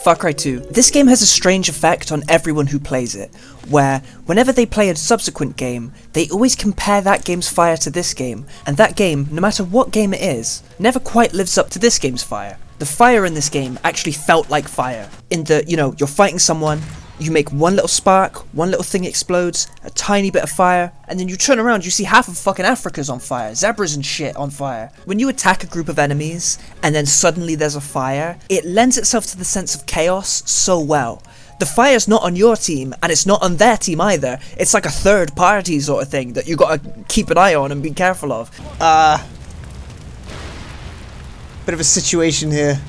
Far Cry 2. This game has a strange effect on everyone who plays it, where whenever they play a subsequent game, they always compare that game's fire to this game, and that game, no matter what game it is, never quite lives up to this game's fire. The fire in this game actually felt like fire. In the, you're fighting someone, you make one little spark, one little thing explodes, a tiny bit of fire, and then you turn around, you see half of fucking Africa's on fire, zebras and shit on fire. When you attack a group of enemies, and then suddenly there's a fire, it lends itself to the sense of chaos so well. The fire's not on your team, and it's not on their team either. It's like a third party sort of thing that you gotta keep an eye on and be careful of. Bit of a situation here.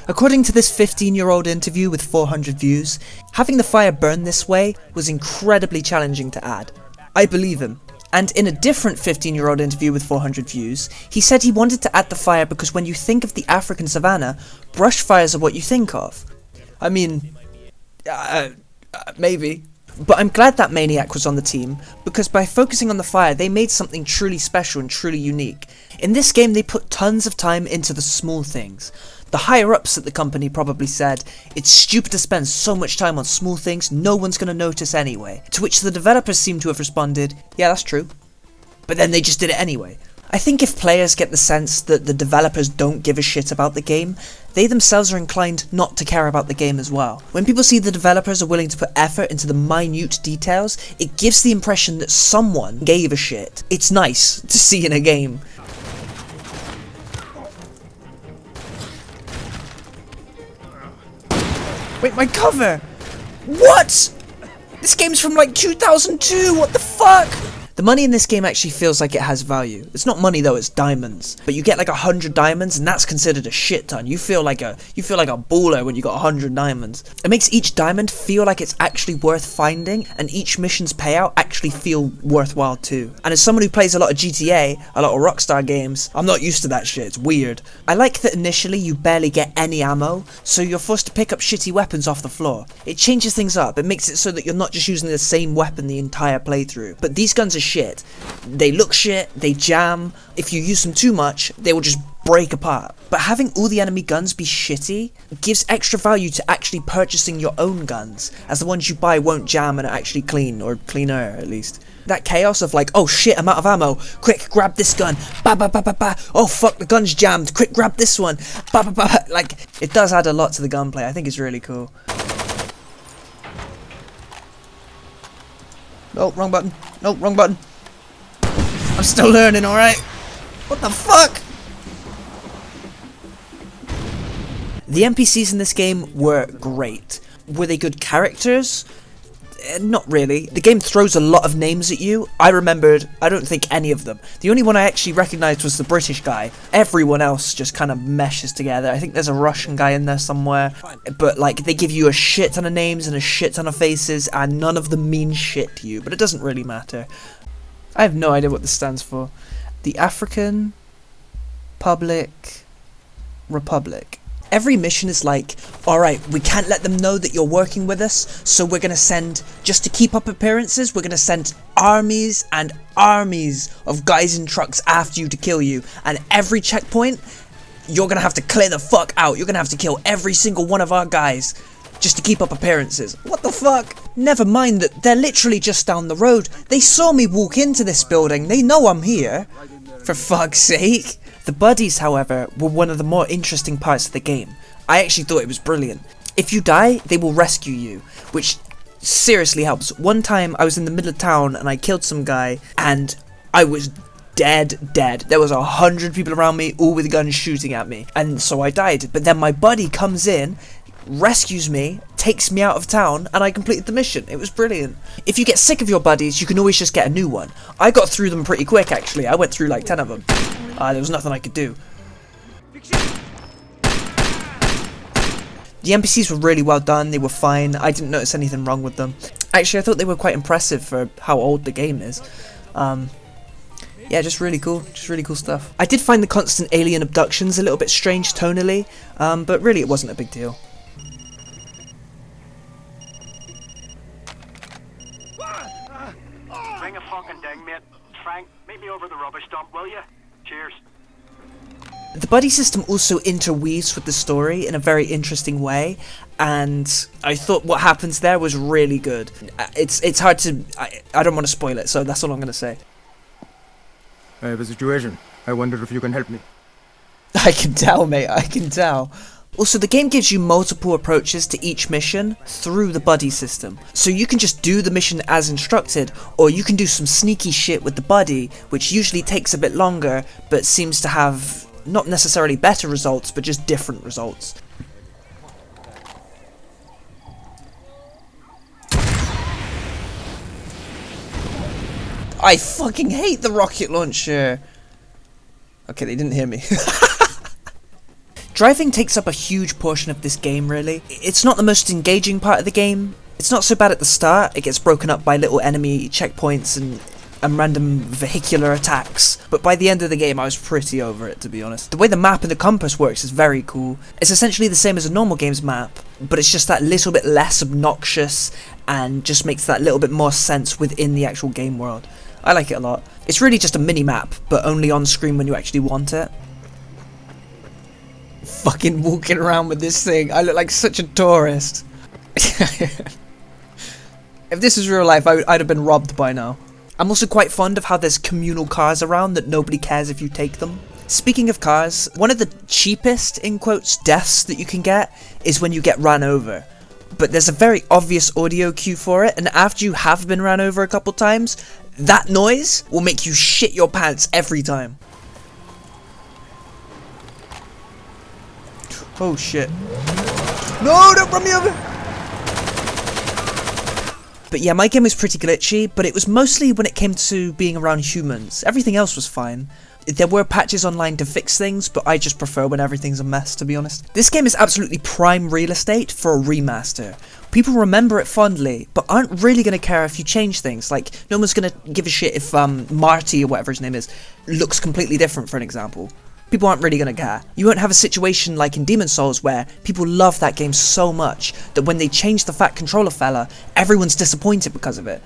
According to this 15-year-old interview with 400 views, having the fire burn this way was incredibly challenging to add. I believe him. And in a different 15-year-old interview with 400 views, he said he wanted to add the fire because when you think of the African savannah, brush fires are what you think of. I mean, maybe. But I'm glad that Maniac was on the team, because by focusing on the fire, they made something truly special and truly unique. In this game, they put tons of time into the small things. The higher-ups at the company probably said, it's stupid to spend so much time on small things, no one's going to notice anyway. To which the developers seem to have responded, yeah, that's true. But then they just did it anyway. I think if players get the sense that the developers don't give a shit about the game, they themselves are inclined not to care about the game as well. When people see the developers are willing to put effort into the minute details, it gives the impression that someone gave a shit. It's nice to see in a game. Wait, my cover! What?! This game's from like 2002, what the fuck?! The money in this game actually feels like it has value. It's not money though, it's diamonds. But you get like 100 diamonds and that's considered a shit ton. You feel like a baller when you got 100 diamonds. It makes each diamond feel like it's actually worth finding, and each mission's payout actually feel worthwhile too. And as someone who plays a lot of GTA, a lot of Rockstar games, I'm not used to that shit, it's weird. I like that initially you barely get any ammo, so you're forced to pick up shitty weapons off the floor. It changes things up, it makes it so that you're not just using the same weapon the entire playthrough. But these guns are shit. They look shit, they jam, if you use them too much, they will just break apart. But having all the enemy guns be shitty gives extra value to actually purchasing your own guns, as the ones you buy won't jam and are actually clean, or cleaner at least. That chaos of like, oh shit, I'm out of ammo, quick, grab this gun, ba ba ba ba ba, oh fuck, the gun's jammed, quick, grab this one, ba ba ba ba. Like, it does add a lot to the gunplay, I think it's really cool. Oh, wrong button. No, wrong button. I'm still learning, alright? What the fuck? The NPCs in this game were great. Were they good characters? Not really. The game throws a lot of names at you. I don't think any of them. The only one I actually recognised was the British guy. Everyone else just kind of meshes together. I think there's a Russian guy in there somewhere. But like, they give you a shit ton of names and a shit ton of faces, and none of them mean shit to you. But it doesn't really matter. I have no idea what this stands for. The African Public Republic. Every mission is like, alright, we can't let them know that you're working with us, so we're gonna send, just to keep up appearances, we're gonna send armies and armies of guys in trucks after you to kill you, and every checkpoint, you're gonna have to clear the fuck out, you're gonna have to kill every single one of our guys, just to keep up appearances. What the fuck? Never mind that they're literally just down the road. They saw me walk into this building, they know I'm here. For fuck's sake. The buddies, however, were one of the more interesting parts of the game. I actually thought it was brilliant. If you die, they will rescue you, which seriously helps. One time I was in the middle of town and I killed some guy and I was dead. There was 100 people around me, all with guns shooting at me, and so I died. But then my buddy comes in, rescues me, takes me out of town, and I completed the mission. It was brilliant. If you get sick of your buddies, you can always just get a new one. I got through them pretty quick actually. I went through like 10 of them. There was nothing I could do. The NPCs were really well done, they were fine, I didn't notice anything wrong with them. Actually, I thought they were quite impressive for how old the game is. Yeah, just really cool stuff. I did find the constant alien abductions a little bit strange tonally, but really it wasn't a big deal. Ring a fucking ding, mate. Frank, meet me over the rubbish dump, will you? Cheers. The buddy system also interweaves with the story in a very interesting way, and I thought what happens there was really good. It's hard to... I don't want to spoil it, so that's all I'm going to say. I have a situation. I wonder if you can help me. I can tell, mate, I can tell. Also, the game gives you multiple approaches to each mission through the buddy system. So you can just do the mission as instructed, or you can do some sneaky shit with the buddy, which usually takes a bit longer, but seems to have not necessarily better results, but just different results. I fucking hate the rocket launcher! Okay, they didn't hear me. Driving takes up a huge portion of this game, really. It's not the most engaging part of the game. It's not so bad at the start. It gets broken up by little enemy checkpoints and random vehicular attacks. But by the end of the game, I was pretty over it, to be honest. The way the map and the compass works is very cool. It's essentially the same as a normal game's map, but it's just that little bit less obnoxious and just makes that little bit more sense within the actual game world. I like it a lot. It's really just a mini-map, but only on screen when you actually want it. Fucking walking around with this thing. I look like such a tourist. If this was real life, I'd have been robbed by now. I'm also quite fond of how there's communal cars around that nobody cares if you take them. Speaking of cars, one of the cheapest, in quotes, deaths that you can get is when you get ran over. But there's a very obvious audio cue for it, and after you have been ran over a couple times, that noise will make you shit your pants every time. Oh shit. No, don't run me over! But yeah, my game was pretty glitchy, but it was mostly when it came to being around humans. Everything else was fine. There were patches online to fix things, but I just prefer when everything's a mess, to be honest. This game is absolutely prime real estate for a remaster. People remember it fondly, but aren't really going to care if you change things. Like, no one's going to give a shit if Marty, or whatever his name is, looks completely different, for an example. People aren't really going to care. You won't have a situation like in Demon's Souls where people love that game so much that when they change the fat controller fella, everyone's disappointed because of it.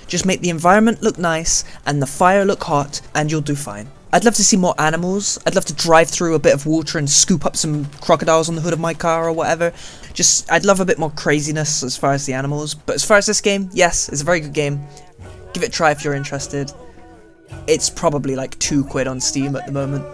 Just make the environment look nice and the fire look hot and you'll do fine. I'd love to see more animals. I'd love to drive through a bit of water and scoop up some crocodiles on the hood of my car or whatever. I'd love a bit more craziness as far as the animals. But as far as this game, yes, it's a very good game. Give it a try if you're interested. It's probably like £2 on Steam at the moment.